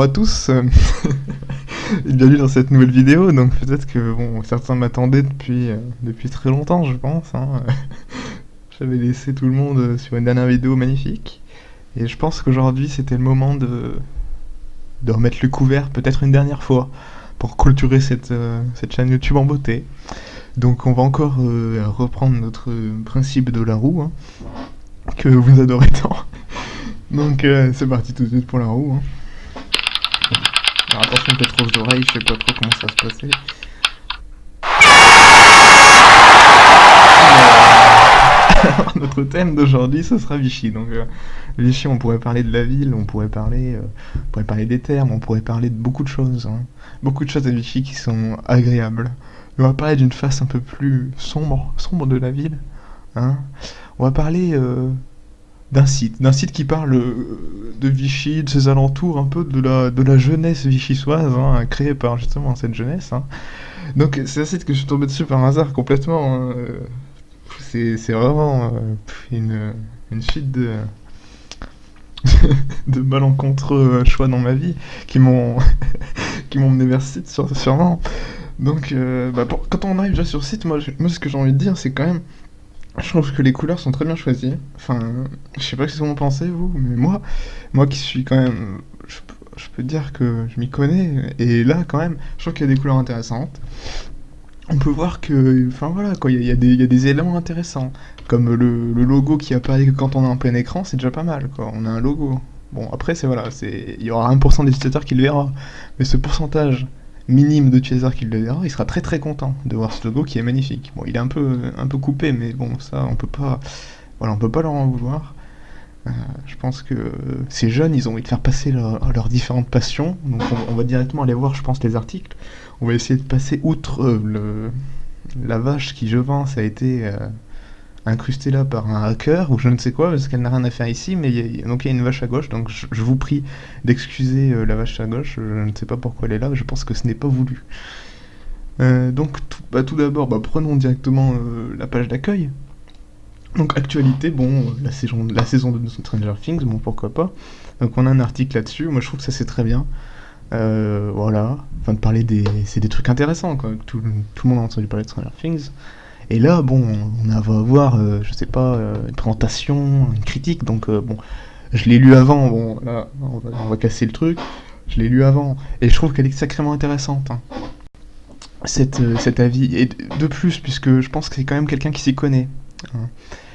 Bonjour à tous, et bienvenue dans cette nouvelle vidéo. Donc peut-être que bon, certains m'attendaient depuis très longtemps, je pense, hein. J'avais laissé tout le monde sur une dernière vidéo magnifique, et je pense qu'aujourd'hui c'était le moment de remettre le couvert peut-être une dernière fois pour clôturer cette chaîne YouTube en beauté. Donc on va encore reprendre notre principe de la roue, hein, que vous adorez tant. Donc c'est parti tout de suite pour la roue, hein. Alors attention peut-être aux oreilles, je sais pas trop comment ça va se passer. Alors, notre thème d'aujourd'hui ce sera Vichy. Donc Vichy, on pourrait parler de la ville, on pourrait parler des termes, on pourrait parler de beaucoup de choses, hein. Beaucoup de choses à Vichy qui sont agréables. Mais on va parler d'une face un peu plus sombre de la ville, hein. On va parler d'un site qui parle de Vichy, de ses alentours, un peu de la jeunesse vichysoise, hein, créée par justement cette jeunesse, hein. Donc c'est un site que je suis tombé dessus par hasard complètement, hein. C'est vraiment une suite de malencontreux choix dans ma vie qui m'ont qui m'ont mené vers ce site sûrement. Donc quand on arrive déjà sur le site, moi ce que j'ai envie de dire c'est quand même je trouve que les couleurs sont très bien choisies. Enfin, je sais pas ce que vous en pensez, vous, mais moi qui suis quand même. Je peux dire que je m'y connais, et là, quand même, je trouve qu'il y a des couleurs intéressantes. On peut voir que. Enfin, voilà, quoi, il y a des éléments intéressants. Comme le logo qui apparaît que quand on est en plein écran, c'est déjà pas mal, quoi. On a un logo. Bon, après, il y aura 1% des utilisateurs qui le verra. Mais ce pourcentage minime d'utilisateurs qui le verra, il sera très très content de voir ce logo qui est magnifique. Bon, il est un peu coupé, mais bon, ça, on peut pas leur en vouloir. Je pense que ces jeunes, ils ont envie de faire passer leurs différentes passions. Donc on va directement aller voir, je pense, les articles. On va essayer de passer outre la vache qui, je pense, a été incrustée là par un hacker ou je ne sais quoi, parce qu'elle n'a rien à faire ici, mais donc il y a une vache à gauche, donc je vous prie d'excuser la vache à gauche, je ne sais pas pourquoi elle est là, je pense que ce n'est pas voulu. Donc tout d'abord, prenons directement la page d'accueil. Donc actualité, bon, la saison de Stranger Things, bon pourquoi pas. Donc on a un article là-dessus, moi je trouve que ça c'est très bien. Voilà, enfin de parler c'est des trucs intéressants quoi. Tout le monde a entendu parler de Stranger Things. Et là, bon, va avoir, je sais pas, une présentation, une critique, donc bon, je l'ai lu avant, bon, là, on va casser le truc, je l'ai lu avant, et je trouve qu'elle est sacrément intéressante, hein, cet avis, et de plus, puisque je pense que c'est quand même quelqu'un qui s'y connaît, hein,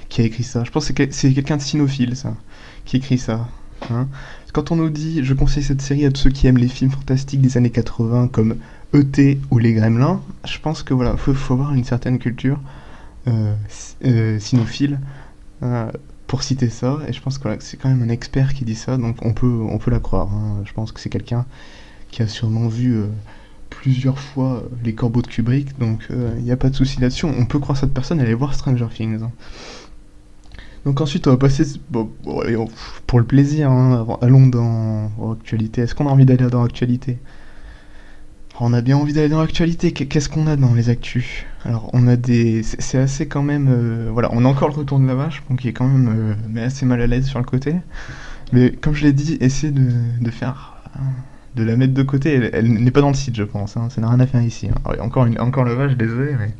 qui a écrit ça. Je pense que c'est quelqu'un de cynophile, ça, qui écrit ça, hein. Quand on nous dit, je conseille cette série à tous ceux qui aiment les films fantastiques des années 80, comme E.T. ou Les Gremlins, je pense que voilà, faut avoir une certaine culture cynophile pour citer ça, et je pense que voilà, c'est quand même un expert qui dit ça, donc on peut la croire, hein. Je pense que c'est quelqu'un qui a sûrement vu plusieurs fois Les Corbeaux de Kubrick, donc il n'y a pas de souci là-dessus, on peut croire cette personne et aller voir Stranger Things, hein. Donc ensuite on va passer allez, pour le plaisir, hein, allons dans l'actualité. Est-ce qu'on a envie d'aller dans l'actualité? On a bien envie d'aller dans l'actualité. Qu'est-ce qu'on a dans les actus? Alors on a c'est assez quand même voilà, on a encore le retour de la vache, donc qui est quand même mais assez mal à l'aise sur le côté. Mais comme je l'ai dit, essayez de faire de la mettre de côté. Elle n'est pas dans le site, je pense, hein, ça n'a rien à faire ici, hein. Alors, encore la vache, désolé, mais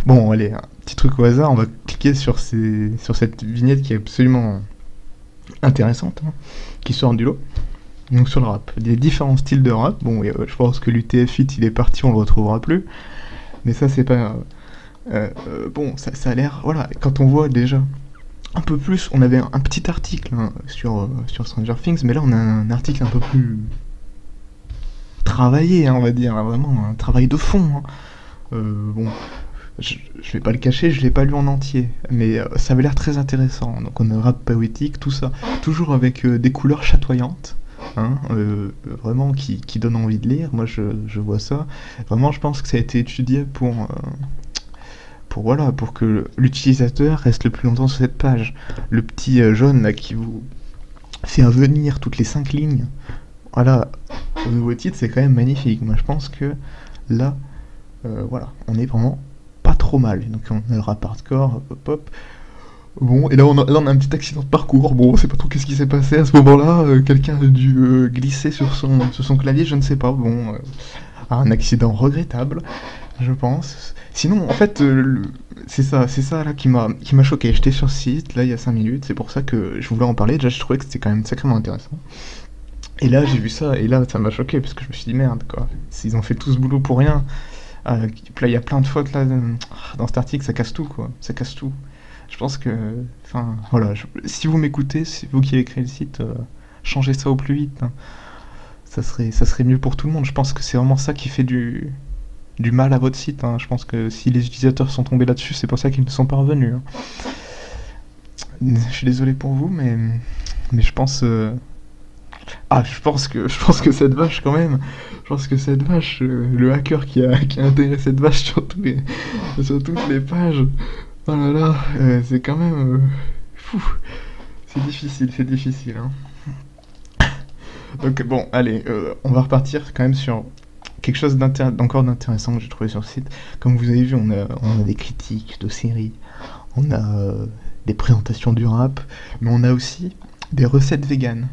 bon, allez, un petit truc au hasard, on va cliquer sur cette vignette qui est absolument intéressante, hein, qui sort du lot. Donc sur le rap, il y a différents styles de rap. Bon, et, je pense que l'UTF-8 il est parti, on le retrouvera plus. Mais ça c'est pas bon, ça a l'air, voilà, quand on voit déjà un peu plus, on avait un petit article, hein, sur Stranger Things, mais là on a un article un peu plus travaillé, hein, on va dire, hein, vraiment un travail de fond, hein. Bon, je vais pas le cacher, je l'ai pas lu en entier, mais ça avait l'air très intéressant. Donc on a rap poétique, tout ça, toujours avec des couleurs chatoyantes, hein, vraiment qui donne envie de lire. Moi je vois ça. Vraiment, je pense que ça a été étudié pour que l'utilisateur reste le plus longtemps sur cette page. Le petit jaune là qui vous fait venir toutes les 5 lignes. Voilà, au nouveau titre, c'est quand même magnifique. Moi je pense que là, voilà, on est vraiment pas trop mal. Donc on a le rap hardcore, hop hop hop. Bon, et là on a un petit accident de parcours. Bon, on sait pas trop qu'est-ce qui s'est passé à ce moment-là. Quelqu'un a dû glisser sur son clavier, je ne sais pas. Bon, un accident regrettable, je pense. Sinon, en fait, c'est ça là qui m'a choqué. J'étais sur le site là il y a 5 minutes, c'est pour ça que je voulais en parler. Déjà, je trouvais que c'était quand même sacrément intéressant. Et là, j'ai vu ça, et là, ça m'a choqué, parce que je me suis dit, merde, quoi. S'ils ont fait tout ce boulot pour rien. Puis là, il y a plein de fautes là dans cet article, ça casse tout, quoi. Ça casse tout. Je pense que, enfin, voilà. Si vous m'écoutez, c'est vous qui avez créé le site, changez ça au plus vite, hein. Ça serait mieux pour tout le monde. Je pense que c'est vraiment ça qui fait du mal à votre site, hein. Je pense que si les utilisateurs sont tombés là-dessus, c'est pour ça qu'ils ne sont pas revenus, hein. Je suis désolé pour vous, mais je pense. Je pense que cette vache quand même, je pense que cette vache, le hacker qui a intégré cette vache sur toutes les pages, oh là là, c'est quand même, fou, c'est difficile, hein. Donc bon, allez, on va repartir quand même sur quelque chose d'encore d'intéressant que j'ai trouvé sur le site. Comme vous avez vu, on a des critiques de séries, on a des présentations du rap, mais on a aussi des recettes véganes.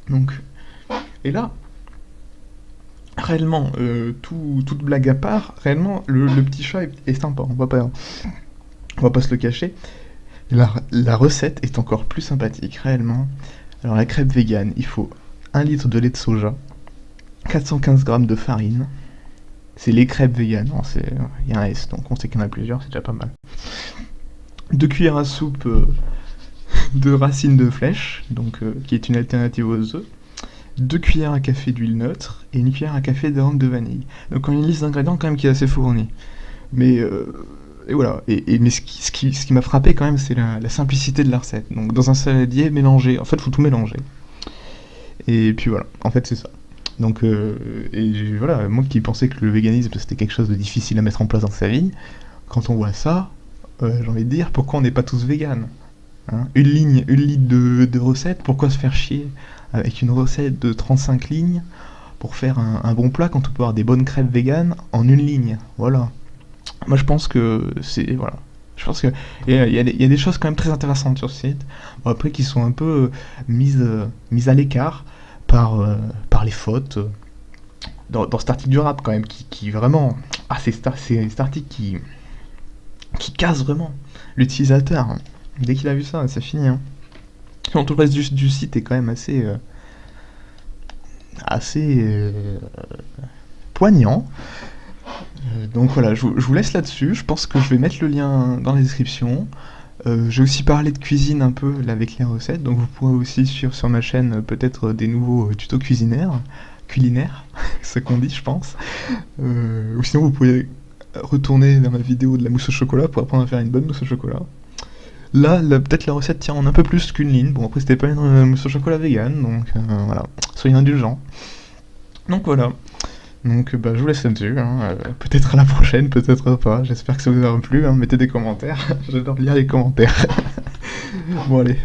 Donc, et là, réellement, toute blague à part, réellement, le petit chat est sympa, on va pas se le cacher. La recette est encore plus sympathique, réellement. Alors, la crêpe végane, il faut 1 litre de lait de soja, 415 grammes de farine. C'est les crêpes véganes, il y a un S, donc on sait qu'il y en a plusieurs, c'est déjà pas mal. 2 cuillères à soupe de racines de flèche, donc qui est une alternative aux œufs. 2 cuillères à café d'huile neutre et 1 cuillère à café d'arôme de vanille. Donc on a une liste d'ingrédients quand même qui est assez fournie. Mais et voilà. Mais ce qui m'a frappé quand même, c'est la simplicité de la recette. Donc dans un saladier, mélanger. En fait, faut tout mélanger. Et puis voilà. En fait, c'est ça. Donc et voilà, moi qui pensais que le véganisme c'était quelque chose de difficile à mettre en place dans sa vie, quand on voit ça, j'ai envie de dire pourquoi on n'est pas tous véganes, hein. Une ligne de recettes, pourquoi se faire chier avec une recette de 35 lignes pour faire un bon plat quand on peut avoir des bonnes crêpes véganes en une ligne. Voilà. Moi je pense que c'est. Voilà. Je pense que il y a des choses quand même très intéressantes sur ce site. Bon, après qui sont un peu mises à l'écart par les fautes. Dans cet article du rap quand même, qui vraiment. Ah, c'est cet article qui casse vraiment l'utilisateur, hein. Dès qu'il a vu ça, c'est fini, hein. Sinon, tout le reste du site est quand même assez poignant. Donc voilà, je vous laisse là-dessus. Je pense que je vais mettre le lien dans la description. J'ai aussi parlé de cuisine un peu là, avec les recettes, donc vous pourrez aussi suivre sur ma chaîne peut-être des nouveaux tutos culinaires, c'est ça qu'on dit, je pense. Ou sinon, vous pouvez retourner vers ma vidéo de la mousse au chocolat pour apprendre à faire une bonne mousse au chocolat. Là, peut-être la recette tient en un peu plus qu'une ligne. Bon, après, c'était pas une mousse au chocolat vegan, donc voilà, soyez indulgents. Donc voilà. Donc bah, je vous laisse là-dessus, hein. Peut-être à la prochaine, peut-être pas. J'espère que ça vous aura plu, hein. Mettez des commentaires. J'adore lire les commentaires. Bon, allez.